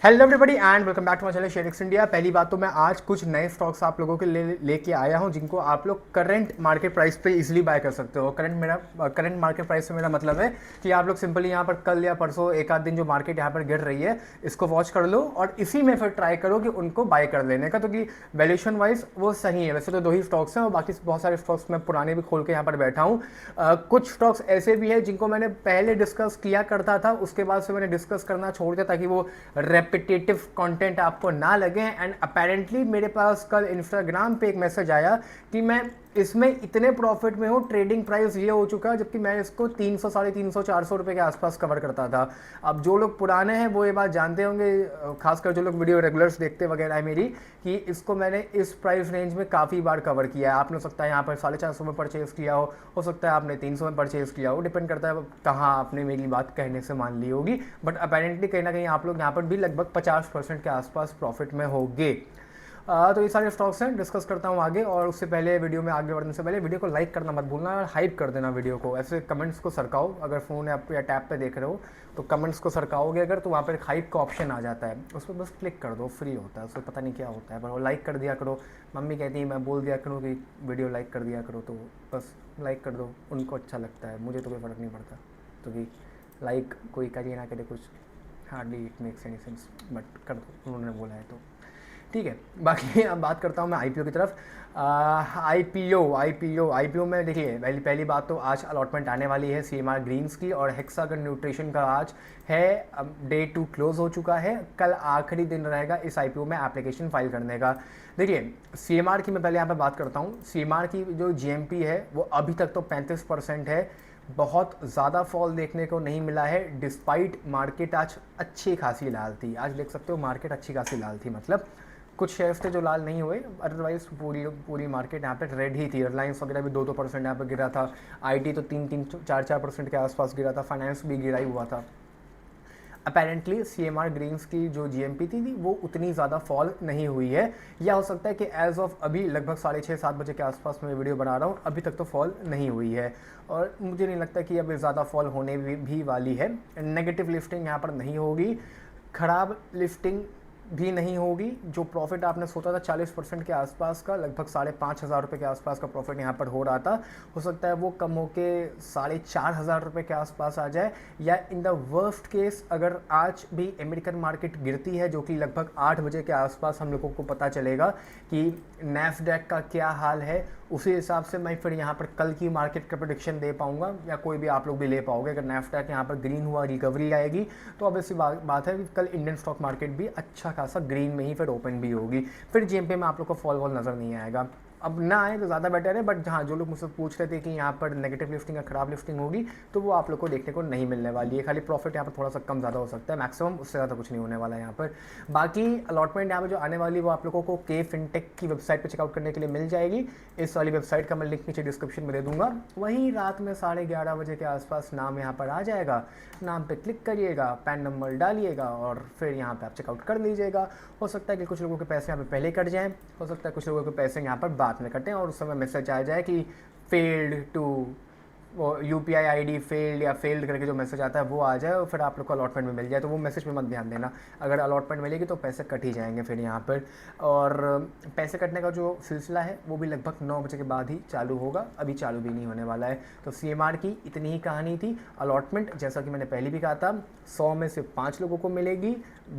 Hello everybody and welcome back to my channel ShareX India. पहली बात तो मैं आज कुछ नए स्टॉक्स आप लोगों के लेके आया हूं जिनको आप लोग करंट मार्केट प्राइस पे इजीली बाय कर सकते हो। करंट मार्केट प्राइस से मेरा मतलब है कि आप लोग सिंपली यहां पर कल या परसों एक आध दिन जो मार्केट यहां पर गिर रही है इसको वॉच कर लो और इसी में फिर ट्राई करो कि उनको बाय कर लेने का, तो कि वैल्यूएशन वाइज वो सही है। वैसे तो दो ही स्टॉक्स हैं और बाकी बहुत सारे स्टॉक्स मैं पुराने भी खोल के यहाँ पर बैठा हूँ। कुछ स्टॉक्स ऐसे भी है जिनको मैंने पहले डिस्कस किया करता था, उसके बाद से मैंने डिस्कस करना छोड़ दिया ताकि वो रेपिटेटिव कंटेंट आपको ना लगे। एंड अपेरेंटली मेरे पास कल इंस्टाग्राम पे एक मैसेज आया कि मैं इसमें इतने प्रॉफिट में हूँ, ट्रेडिंग प्राइस ये हो चुका है, जबकि मैं इसको 300 350 400 रुपये के आसपास कवर करता था। अब जो लोग पुराने हैं वो ये बात जानते होंगे, खासकर जो लोग वीडियो रेगुलर्स देखते वगैरह है मेरी, कि इसको मैंने इस प्राइस रेंज में काफ़ी बार कवर किया है। आपने हो सकता है यहाँ पर 450 में परचेज़ किया हो सकता है आपने 300 में परचेज़ किया हो, डिपेंड करता है कहाँ आपने मेरी बात कहने से मान ली होगी। बट अपेरेंटली कहीं ना कहीं आप लोग यहाँ पर भी लगभग 50% के आसपास प्रॉफिट में होगे। तो ये सारे स्टॉक्स हैं, डिस्कस करता हूँ आगे। और उससे पहले वीडियो में आगे बढ़ने से पहले वीडियो को लाइक करना मत भूलना और हाइप कर देना वीडियो को। ऐसे कमेंट्स को सरकाओ, अगर फ़ोन या टैब पे देख रहे हो तो कमेंट्स को सरकाओगे अगर, तो वहाँ पर एक हाइप का ऑप्शन आ जाता है, उस पर बस क्लिक कर दो, फ्री होता है, उसमें पता नहीं क्या होता है, पर वो लाइक कर दिया करो। मम्मी कहती है मैं बोल दिया करूँ कि वीडियो लाइक कर दिया करो, तो बस लाइक कर दो, उनको अच्छा लगता है, मुझे तो कोई फ़र्क नहीं पड़ता। तो कि लाइक कोई करिए ना करे, कुछ hardly it makes any sense, but कर दो, उन्होंने बोला है तो ठीक है। बाकी अब बात करता हूँ मैं आईपीओ की तरफ। आईपीओ में देखिए, पहली बात तो आज अलॉटमेंट आने वाली है सीएमआर ग्रीन्स की, और हेक्सागन न्यूट्रिशन का आज है डे 2 क्लोज हो चुका है। कल आखिरी दिन रहेगा इस आईपीओ में एप्लीकेशन फाइल करने का। देखिए सीएमआर की मैं पहले यहाँ पे बात करता हूँ। सीएमआर की जो जीएमपी है वो अभी तक तो 35% है, बहुत ज़्यादा फॉल देखने को नहीं मिला है, डिस्पाइट मार्केट आज अच्छी खासी लाल थी। आज देख सकते हो मार्केट अच्छी खासी लाल थी, मतलब कुछ शेयर्स थे जो लाल नहीं हुए, अदरवाइज पूरी पूरी मार्केट यहाँ पे रेड ही थी। रिलायंस वगैरह भी 2% यहाँ पे गिरा था, आईटी तो 3-4% के आसपास गिरा था, फाइनेंस भी गिरा ही हुआ था। अपेरेंटली सीएमआर ग्रीन्स की जो जीएमपी थी वो उतनी ज़्यादा फॉल नहीं हुई है, या हो सकता है कि एज ऑफ अभी लगभग 6:30-7 बजे के आसपास मैं वीडियो बना रहा हूँ, अभी तक तो फॉल नहीं हुई है और मुझे नहीं लगता कि अभी ज़्यादा फॉल होने भी वाली है। नेगेटिव लिफ्टिंग यहाँ पर नहीं होगी, खराब लिफ्टिंग भी नहीं होगी। जो प्रॉफिट आपने सोचा था 40% के आसपास का, लगभग 5,500 रुपये के आसपास का प्रॉफिट यहाँ पर हो रहा था, हो सकता है वो कम होके 4,500 रुपये के आसपास आ जाए। या इन द वर्स्ट केस अगर आज भी अमेरिकन मार्केट गिरती है, जो कि लगभग 8 बजे के आसपास हम लोगों को पता चलेगा कि नैस्डैक का क्या हाल है, उसी हिसाब से मैं फिर यहाँ पर कल की मार्केट का प्रेडिक्शन दे पाऊंगा, या कोई भी आप लोग भी ले पाओगे। अगर नैस्डैक यहाँ पर ग्रीन हुआ, रिकवरी आएगी, तो अब ऐसी बात है कि कल इंडियन स्टॉक मार्केट भी अच्छा खासा ग्रीन में ही फिर ओपन भी होगी। फिर जीएमपी में आप लोग को फॉल वॉल नज़र नहीं आएगा। अब ना आए तो ज़्यादा बेटर है, बट हाँ जो लोग मुझसे पूछ रहे थे कि यहाँ पर नेगेटिव लिफ्टिंग या खराब लिफ्टिंग होगी, तो वो आप लोग को देखने को नहीं मिलने वाली है। खाली प्रॉफिट यहाँ पर थोड़ा सा कम ज़्यादा हो सकता है, मैक्सिमम उससे ज़्यादा कुछ नहीं होने वाला है यहाँ पर। बाकी अलॉटमेंट यहाँ पर जो आने वाली वो आप लोगों को के फिनटेक की वेबसाइट पर चेकआउट करने के लिए मिल जाएगी। इस वाली वेबसाइट का मैं लिंक नीचे डिस्क्रिप्शन में दे दूंगा। वहीं रात में 11:30 बजे के आसपास नाम यहाँ पर आ जाएगा, नाम पे क्लिक करिएगा, पैन नंबर डालिएगा और फिर यहाँ पे आप चेकआउट कर लीजिएगा। हो सकता है कि कुछ लोगों के पैसे यहाँ पे पहले कट जाएं, हो सकता है कुछ लोगों के पैसे यहाँ पर बाद में कटें और उस समय मैसेज आ जाए कि फेल्ड टू वो UPI ID फेल्ड या फेल्ड करके जो मैसेज आता है वो आ जाए और फिर आप लोग को अलॉटमेंट में मिल जाए। तो वो मैसेज पे मत ध्यान देना, अगर अलॉटमेंट मिलेगी तो पैसे कट ही जाएंगे फिर यहाँ पर। और पैसे कटने का जो सिलसिला है वो भी लगभग 9 बजे के बाद ही चालू होगा, अभी चालू भी नहीं होने वाला है। तो CMR की इतनी ही कहानी थी। अलॉटमेंट जैसा कि मैंने पहले भी कहा था, 100 में से 5 लोगों को मिलेगी,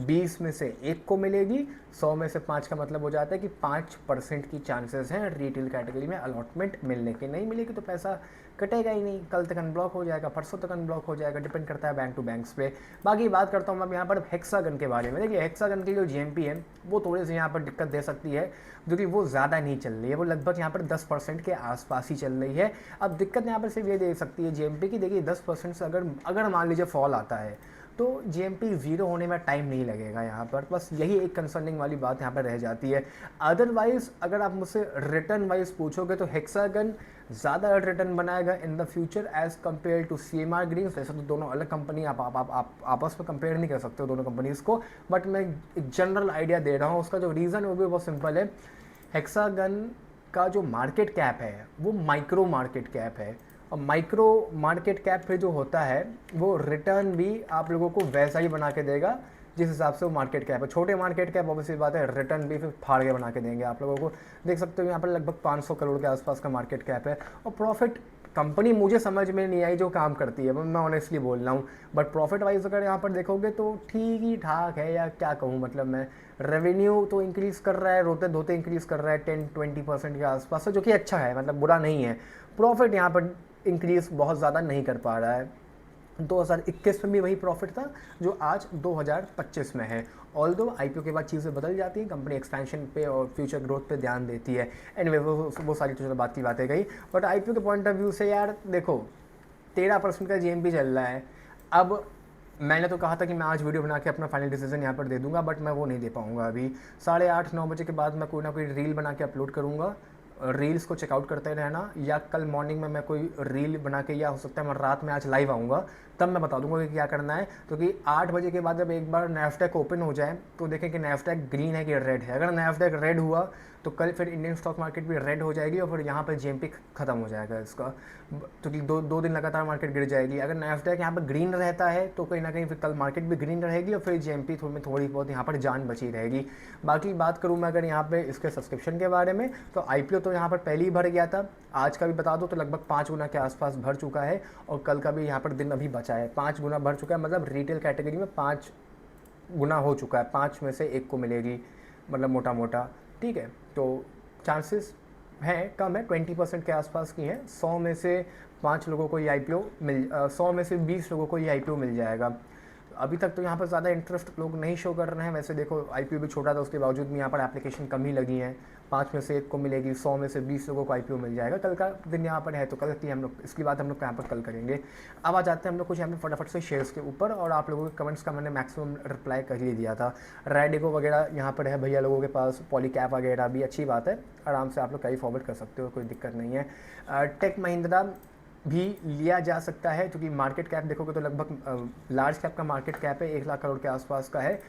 20 में से 1 को मिलेगी। 100 में से 5 का मतलब हो जाता है कि 5% की चांसेस हैं रिटेल कैटेगरी में अलॉटमेंट मिलने के। नहीं मिलेगी तो पैसा कटेगा ही नहीं, कल तक अनब्लॉक हो जाएगा, परसों तक अनब्लॉक हो जाएगा, डिपेंड करता है बैंक टू बैंक्स पे। बाकी बात करता हूँ मैं यहाँ पर हेक्सागन के बारे में। देखिए हेक्सागन की जो जीएमपी है वो थोड़ी सी यहाँ पर दिक्कत दे सकती है, जो कि वो ज़्यादा नहीं चल रही है, वो लगभग यहाँ पर 10% के आसपास ही चल रही है। अब दिक्कत यहाँ पर सिर्फ ये दे सकती है जीएमपी की, देखिए 10% से अगर मान लीजिए फॉल आता है तो जीएमपी ज़ीरो होने में टाइम नहीं लगेगा यहाँ पर, बस यही एक कंसर्निंग वाली बात यहाँ पर रह जाती है। अदरवाइज अगर आप मुझसे रिटर्न वाइज पूछोगे तो हेक्सागन ज़्यादा रिटर्न बनाएगा in the future as compared to CMR greens. वैसे तो दोनों अलग कंपनी, आप आपस में कंपेयर नहीं कर सकते हो दोनों कंपनीज़ को, बट मैं एक जनरल आइडिया दे रहा हूँ। उसका जो रीज़न है वो भी बहुत सिंपल है। हेक्सागन का जो मार्केट कैप है वो माइक्रो मार्केट कैप है, और माइक्रो मार्केट कैप पे जो होता है वो रिटर्न भी आप लोगों को वैसा ही बना के देगा जिस हिसाब से वो मार्केट कैप है। छोटे मार्केट कैप ऑब्वियसली बात है रिटर्न भी फिर फाड़ के बना के देंगे आप लोगों को। देख सकते हो यहाँ पर लगभग 500 करोड़ के आसपास का मार्केट कैप है, और प्रॉफिट कंपनी मुझे समझ में नहीं आई जो काम करती है, मैं ऑनेस्टली बोल रहा हूँ। बट प्रॉफिट वाइज अगर यहाँ पर देखोगे तो ठीक ही ठाक है, या क्या कहूँ, मतलब मैं रेवेन्यू तो इंक्रीज़ कर रहा है, रोते धोते इंक्रीज़ कर रहा है 10-20% के आसपास, जो कि अच्छा है, मतलब बुरा नहीं है। प्रॉफिट यहाँ पर इंक्रीज़ बहुत ज़्यादा नहीं कर पा रहा है। 2021 में भी वही प्रॉफिट था जो आज 2025 में है। ऑल्दो आईपीओ के बाद चीज़ें बदल जाती हैं, कंपनी एक्सपेंशन पे और फ्यूचर ग्रोथ पे ध्यान देती है। एनीवे वो सारी चीज़ें बात की बातें गई, बट आईपीओ के पॉइंट ऑफ व्यू से यार देखो 13% का जीएमपी चल रहा है। अब मैंने तो कहा था कि मैं आज वीडियो बना के अपना फाइनल डिसीजन यहाँ पर दे दूंगा, बट मैं वो नहीं दे पाऊंगा। अभी 8:30-9 बजे के बाद मैं कोई ना कोई रील बना के अपलोड करूँगा, रील्स को चेकआउट करते रहना, या कल मॉर्निंग में मैं कोई रील बना के, या हो सकता है मैं रात में आज लाइव आऊँगा, तब मैं बता दूंगा कि क्या करना है। क्योंकि 8 बजे के बाद जब एक बार नैस्डैक ओपन हो जाए तो देखें कि नैस्डैक ग्रीन है कि रेड है। अगर नैस्डैक रेड हुआ तो कल फिर इंडियन स्टॉक मार्केट भी रेड हो जाएगी, और फिर यहाँ पर जीएमपी खत्म हो जाएगा इसका, क्योंकि दो दिन लगातार मार्केट गिर जाएगी। अगर नैस्डैक यहाँ पर ग्रीन रहता है तो कहीं ना कहीं फिर कल मार्केट भी ग्रीन रहेगी, और फिर जीएमपी थोड़ी बहुत यहाँ पर जान बची रहेगी। बाकी बात करूँ मैं अगर यहाँ पे इसके सब्सक्रिप्शन के बारे में, तो आईपीओ तो यहाँ पर पहले ही भर गया था, आज का भी बता दो तो लगभग 5 गुना के आसपास भर चुका है, और कल का भी यहाँ पर दिन अभी बचा है, 5 गुना भर चुका है। मतलब रिटेल कैटेगरी में 5 गुना हो चुका है, 5 में से 1 को मिलेगी, मतलब मोटा मोटा, ठीक है। तो चांसेस हैं कम है, 20% के आसपास की हैं। 100 में से 5 लोगों को ये आईपीओ 100 में से 20 लोगों को ये आईपीओ मिल जाएगा। अभी तक तो यहाँ पर ज़्यादा इंटरेस्ट लोग नहीं शो कर रहे हैं। वैसे देखो आईपीओ भी छोटा था, उसके बावजूद भी यहाँ पर एप्लीकेशन कम ही लगी हैं। 5 में से 1 को मिलेगी, 100 में से 20 लोगों को आईपीओ मिल जाएगा। कल का दिन यहाँ पर है, तो कल की हम लोग इसकी बात हम लोग यहाँ पर कल करेंगे। अब आ जाते हैं हम लोग कुछ यहाँ पर फटाफट से शेयर्स के ऊपर, और आप लोगों के कमेंट्स का मैंने मैक्सिमम रिप्लाई कर ही दिया था। रैडिको वगैरह यहाँ पर है भैया लोगों के पास, पॉलीकैप वगैरह भी अच्छी बात है, आराम से आप लोग कैरी फॉरवर्ड कर सकते हो, कोई दिक्कत नहीं है। टेक महिंद्रा भी लिया जा सकता है, क्योंकि मार्केट कैप देखोगे तो लगभग लार्ज कैप का मार्केट कैप है 1 लाख करोड़ के आसपास का है।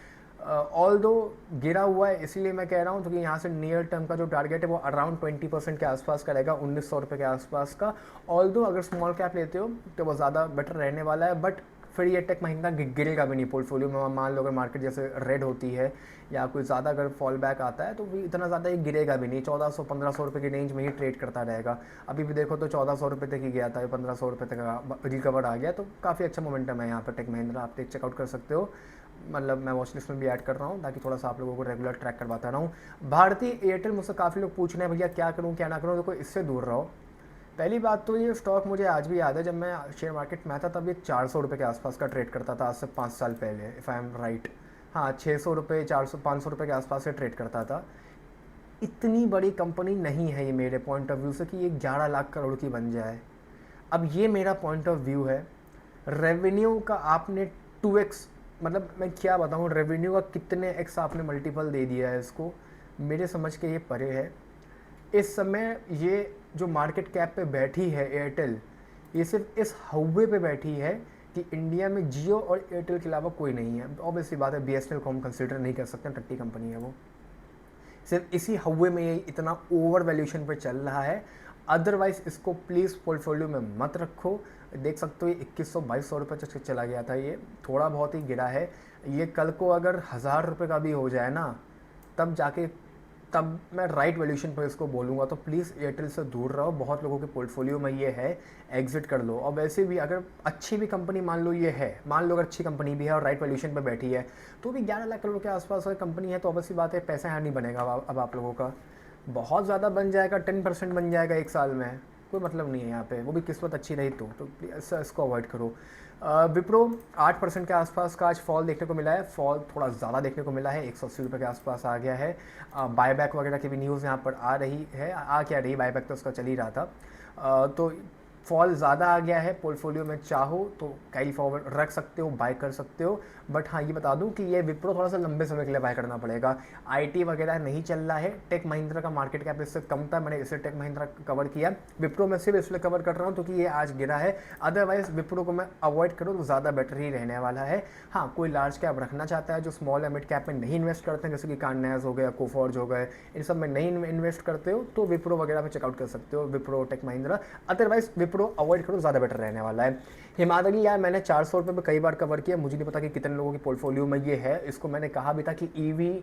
ऑल दो गिरा हुआ है, इसीलिए मैं कह रहा हूँ, क्योंकि यहाँ से नियर टर्म का जो टारगेट है वो अराउंड 20% के आसपास का रहेगा, 1900 रुपये के आसपास का। ऑल दो अगर स्मॉल कैप लेते हो तो वो ज़्यादा बेटर रहने वाला है, बट फिर ये टेक महिंद्रा गिरेगा भी नहीं पोर्टफोलियो में। मान लो अगर मार्केट जैसे रेड होती है या कोई ज़्यादा अगर फॉल बैक आता है तो भी इतना ज़्यादा ये गिरेगा भी नहीं, 1400-1500 रुपये की रेंज में ही ट्रेड करता रहेगा। अभी भी देखो तो 1400 रुपये तक ही गया था, 1500 रुपये तक रिकवर आ गया, तो काफ़ी अच्छा मोमेंटम है यहाँ पर टेक महिंद्रा, आप चेकआउट कर सकते हो। मतलब मैं वॉच लिस्ट में भी ऐड कर रहा हूँ ताकि थोड़ा सा आप लोगों को रेगुलर ट्रैक करवाता रहूँ। भारतीय एयरटेल, मुझसे काफ़ी लोग पूछ रहे हैं भैया क्या करूँ क्या ना करूँ, देखो इससे दूर रहो। पहली बात तो ये स्टॉक मुझे आज भी याद है, जब मैं शेयर मार्केट में था तब ये 400 रुपये के आसपास का ट्रेड करता था, आज से 5 साल पहले, इफ़ आई एम राइट। हाँ 600 रुपये, 400-500 रुपये के आसपास से ट्रेड करता था। इतनी बड़ी कंपनी नहीं है ये मेरे पॉइंट ऑफ व्यू से कि ये 11 लाख करोड़ की बन जाए। अब ये मेरा पॉइंट ऑफ व्यू है। रेवेन्यू का आपने 2x, मतलब मैं क्या बताऊँ, रेवेन्यू का कितने x आपने मल्टीपल दे दिया है इसको, मेरे समझ के ये परे है। इस समय ये जो मार्केट कैप पे बैठी है एयरटेल, ये सिर्फ इस हव्वे पे बैठी है कि इंडिया में जियो और एयरटेल के अलावा कोई नहीं है। ऑब्वियसली बात है बीएसएनएल को हम कंसिडर नहीं कर सकते, टट्टी कंपनी है वो। सिर्फ इसी हव्वे में ये इतना ओवर वैल्यूएशन पे चल रहा है। अदरवाइज इसको प्लीज़ पोर्टफोलियो में मत रखो। देख सकते हो ये 2100-2200 रुपये तक चला गया था, ये थोड़ा बहुत ही गिरा है। ये कल को अगर 1000 रुपये का भी हो जाए ना, तब मैं राइट वैल्यूएशन पर इसको बोलूँगा। तो प्लीज़ एयरटेल से दूर रहो, बहुत लोगों के पोर्टफोलियो में ये है, एग्जिट कर लो। और वैसे भी अगर अच्छी भी कंपनी मान लो ये है, मान लो अगर अच्छी कंपनी भी है और राइट वैल्यूएशन पर बैठी है, तो भी 11 लाख करोड़ के आसपास अगर कंपनी है तो ऑब्वियसली बात है पैसा यहाँ नहीं बनेगा। अब आप लोगों का बहुत ज़्यादा बन जाएगा, 10% बन जाएगा 1 साल में, कोई मतलब नहीं है यहाँ पे, वो भी किस्मत अच्छी रही तो इसको अवॉइड करो। विप्रो 8% के आसपास का आज फॉल देखने को मिला है, फॉल थोड़ा ज़्यादा देखने को मिला है, 180 रुपये के आसपास आ गया है। बायबैक वगैरह की भी न्यूज़ यहाँ पर आ रही है, आ क्या रही, बायबैक तो उसका चल ही रहा था। तो फॉल ज़्यादा आ गया है, पोर्टफोलियो में चाहो तो कैरी फॉरवर्ड रख सकते हो, बाय कर सकते हो। बट हाँ ये बता दूं कि ये विप्रो थोड़ा सा लंबे समय के लिए बाय करना पड़ेगा। आईटी वगैरह नहीं चल रहा है। टेक महिंद्रा का मार्केट कैप इससे कम था, मैंने इसे टेक महिंद्रा कवर किया। विप्रो में सिर्फ इसलिए कवर कर रहा हूँ क्योंकि ये आज गिरा है, अदरवाइज विप्रो को मैं अवॉइड करूँ तो ज़्यादा बेटर ही रहने वाला है। हाँ कोई लार्ज कैप रखना चाहता है जो स्मॉल या मिड कैप में नहीं इन्वेस्ट करते हैं, जैसे कि कांडनैस हो गया, कोफॉर्ज हो गए, इन सब में नहीं इन्वेस्ट करते हो तो विप्रो वगैरह में चेकआउट कर सकते हो, विप्रो टेक महिंद्रा। अदरवाइज विप्रो अवॉइड करो, ज़्यादा बेटर रहने वाला है। हिमाद्री यार मैंने 400 रुपये में कई बार कवर किया, मुझे नहीं पता कि कितने लोगों के पोर्टफोलियो में ये है। इसको मैंने कहा भी था कि ईवी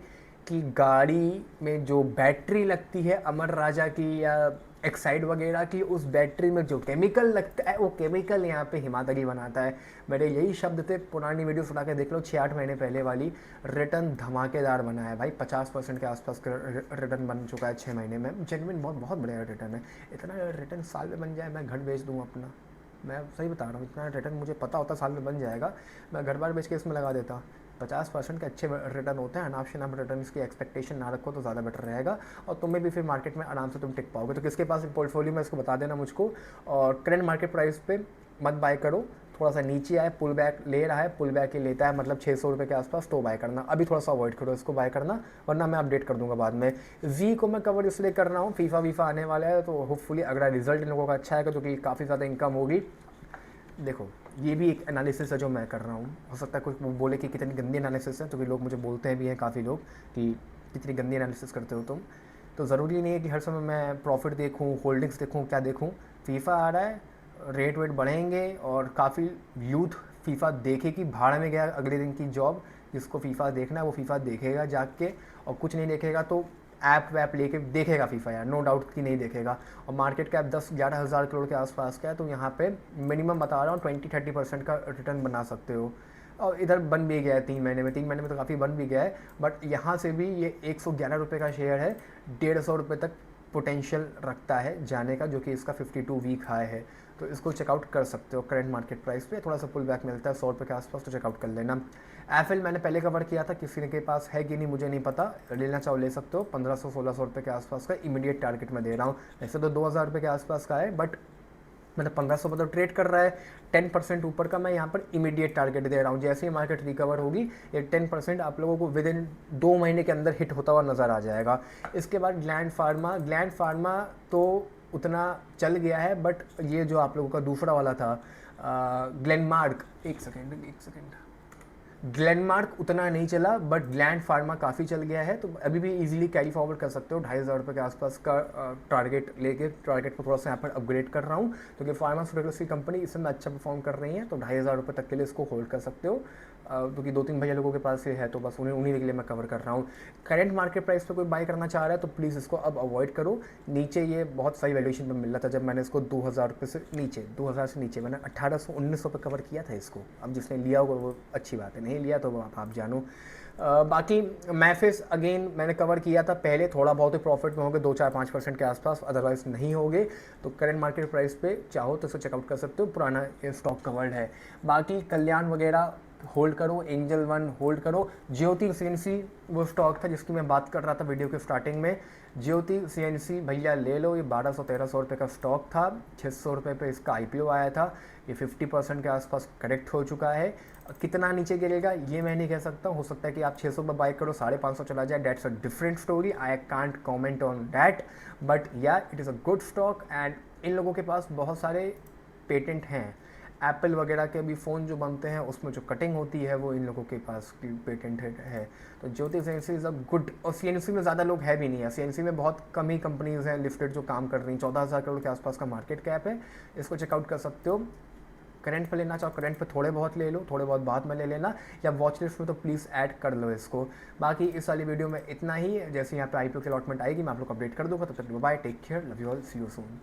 की गाड़ी में जो बैटरी लगती है अमर राजा की या एक्साइड वगैरह की, उस बैटरी में जो केमिकल लगता है वो केमिकल यहाँ पे हिमाद्री बनाता है। मेरे यही शब्द थे, पुरानी वीडियो सुना के देख लो, 6-8 महीने पहले वाली। रिटर्न धमाकेदार बना है भाई, 50% के आसपास का रिटर्न बन चुका है 6 महीने में। जेन्युइन बहुत बहुत बढ़िया रिटर्न है। इतना रिटर्न साल में बन जाए, मैं घर बेच दूँ अपना, मैं सही बता रहा हूँ। इतना रिटर्न मुझे पता होता साल में बन जाएगा, मैं घर बार बेच के इसमें लगा देता। 50% के अच्छे रिटर्न होते हैं। अनाप शनाप रिटर्न की एक्सपेक्टेशन ना रखो तो ज़्यादा बेटर रहेगा, और तुम्हें भी फिर मार्केट में आराम से तुम टिक पाओगे। तो किसके पास पोर्टफोलियो में इसको बता देना मुझको। और करंट मार्केट प्राइस पे मत बाय करो, थोड़ा सा नीचे आए, पुल बैक ले रहा है, पुल बैक ही लेता है मतलब 600 रुपये के आसपास, तो बाय करना। अभी थोड़ा सा अवॉइड करो इसको बाय करना, वरना मैं अपडेट कर दूंगा बाद में। जी को मैं कवर इसलिए कर रहा हूँ, फीफा वीफा आने वाला है, तो होपफुली अगर रिजल्ट इन लोगों का अच्छा है, क्योंकि काफ़ी ज़्यादा इनकम होगी। देखो ये भी एक एनालिसिस है जो मैं कर रहा हूँ, हो सकता है कोई बोले कि कितनी गंदी एनालिसिस है, क्योंकि लोग मुझे बोलते हैं भी हैं काफ़ी लोग कि कितनी गंदी एनालिसिस करते हो तुम। तो ज़रूरी नहीं है कि हर समय मैं प्रॉफिट देखूँ, होल्डिंग्स देखूँ, क्या देखूँ। फीफा आ रहा है, रेट वेट बढ़ेंगे, और काफ़ी यूथ फीफा देखे कि भाड़ में गया अगले दिन की जॉब। जिसको फीफा देखना है वो फीफा देखेगा जाके, और कुछ नहीं देखेगा तो ऐप वैप लेके देखेगा फीफा यार, नो डाउट कि नहीं देखेगा। और मार्केट कैप 10-11 हज़ार करोड़ के आसपास का है, तो यहाँ पे मिनिमम बता रहा हूँ 20-30% का रिटर्न बना सकते हो। और इधर बन भी गया है 3 महीने में तो काफ़ी बन भी गया है। बट यहाँ से भी ये 111 रुपये का शेयर है, 150 रुपये तक पोटेंशियल रखता है जाने का, जो कि इसका 52 वीक हाई है। तो इसको चेकआउट कर सकते हो करंट मार्केट प्राइस पे। थोड़ा सा पुल बैक मिलता है 100 रुपये के आसपास, तो चेकआउट कर लेना। एफएल मैंने पहले कवर किया था, किसी के पास है कि नहीं मुझे नहीं पता, लेना चाहो ले सकते हो। 1500-1600 रुपये के आसपास का इमीडिएट टारगेट में दे रहा हूँ। वैसे तो 2000 रुपये के आसपास का है, बट मतलब 1500 मतलब ट्रेड कर रहा है, 10% ऊपर का मैं यहाँ पर इमीडिएट टारगेट दे रहा हूँ। जैसे ही मार्केट रिकवर होगी, ये 10% आप लोगों को विद इन 2 महीने के अंदर हिट होता हुआ नज़र आ जाएगा। इसके बाद ग्लैंड फार्मा तो उतना चल गया है, बट ये जो आप लोगों का दूसरा वाला था ग्लेनमार्क, एक सेकेंड, ग्लेनमार्क उतना नहीं चला, बट ग्लैंड फार्मा काफ़ी चल गया है, तो अभी भी इजीली कैरी फॉरवर्ड कर सकते हो। 2500 रुपये के आसपास का टारगेट लेके, टारगेट को थोड़ा सा यहाँ पर अपग्रेड कर रहा हूँ, क्योंकि फार्मास्यूटिकल्स की कंपनी इस समय अच्छा परफॉर्म कर रही है, तो 2500 रुपये तक के लिए इसको होल्ड कर सकते हो। क्योंकि 2-3 भैया लोगों के पास ये है, तो बस उन्हीं के लिए मैं कवर कर रहा हूँ। करंट मार्केट प्राइस पे कोई बाय करना चाह रहा है तो प्लीज़ इसको अब अवॉइड करो। नीचे ये बहुत सही वैल्यूएशन पे मिल रहा था जब मैंने इसको 2000 रुपये से नीचे, 2000 से नीचे मैंने 1800-1900 पे कवर किया था इसको। अब जिसने लिया होगा वो अच्छी बात है, नहीं लिया तो वो आप जानो। बाकी मैफिस अगेन मैंने कवर किया था पहले, थोड़ा बहुत ही प्रॉफिट में होंगे 2-4-5% के आसपास, अदरवाइज नहीं होंगे। तो करंट मार्केट प्राइस पे चाहो तो इसे चेकआउट कर सकते हो, पुराना स्टॉक कवर्ड है। बाकी कल्याण वगैरह होल्ड करो, एंजल वन होल्ड करो। ज्योति सीएनसी वो स्टॉक था जिसकी मैं बात कर रहा था वीडियो के स्टार्टिंग में। ज्योति सीएनसी भैया ले लो, ये 1200-1300 रुपये का स्टॉक था, 600 रुपये पे इसका आईपीओ आया था, ये 50% के आसपास करेक्ट हो चुका है। कितना नीचे गिरेगा ये मैं नहीं कह सकता, हो सकता है कि आप 600 पर बाय करो 550 चला जाए, that's a different story, I can't comment on that. But yeah it is a good stock, and इन लोगों के पास बहुत सारे पेटेंट हैं। एप्पल वगैरह के भी फ़ोन जो बनते हैं उसमें जो कटिंग होती है वो इन लोगों के पास पेटेंट है। तो ज्योति सीएनसी इज़ अ गुड, और सीएनसी में ज़्यादा लोग है भी नहीं है, सीएनसी में बहुत कम ही कंपनीज़ हैं लिस्टेड जो काम कर रही हैं। 14,000 करोड़ के आसपास का मार्केट कैप है, इसको चेकआउट कर सकते हो। करंट पे लेना चाहो करंट पे थोड़े बहुत ले लो, थोड़े बहुत बाद में ले लेना, या वॉच लिस्ट में तो प्लीज़ ऐड कर लो इसको। बाकी इस वाली वीडियो में इतना ही, जैसे यहाँ पे आईपीओ की अलॉटमेंट आएगी मैं आप लोग को अपडेट कर दूँगा। तब तक bye, take care, love you all, see you soon.